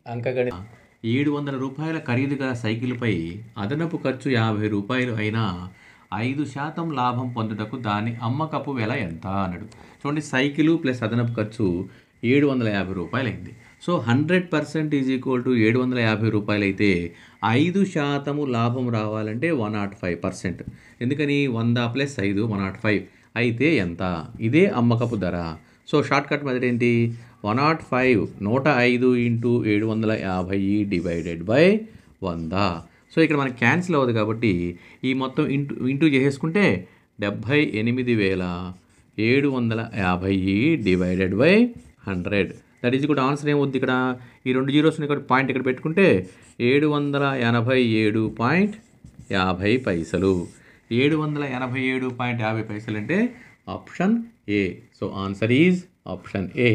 అంకగణిత 700 రూపాయల ఖరీదు గల సైకిల్పై అదనపు ఖర్చు 50 రూపాయలు అయినా 5% లాభం పొందుటకు దాని అమ్మకపు వెల ఎంత అన్నాడు. చూడండి, సైకిలు ప్లస్ అదనపు ఖర్చు 750 రూపాయలు అయింది. సో 100% ఈజ్ ఈక్వల్ టు 750 రూపాయలు అయితే 5% లాభం రావాలంటే 105%. ఎందుకని 100 + 5 105 అయితే ఎంత? ఇదే అమ్మకపు ధర. సో షార్ట్ కట్ మెథడ్ ఏంటి? 105 105 × 750 డివైడెడ్ బై 100. సో ఇక్కడ మనకి క్యాన్సిల్ అవ్వదు కాబట్టి ఈ మొత్తం ఇంటూ చేసేసుకుంటే 78,750 డివైడెడ్ బై 100. దట్ ఈజ్ కూడా ఆన్సర్ ఏమవుద్ది? ఇక్కడ ఈ 2 జీరోస్ ఇక్కడ పాయింట్ ఇక్కడ పెట్టుకుంటే 787.50 పైసలు. 787.50 అంటే option A. So answer is option A.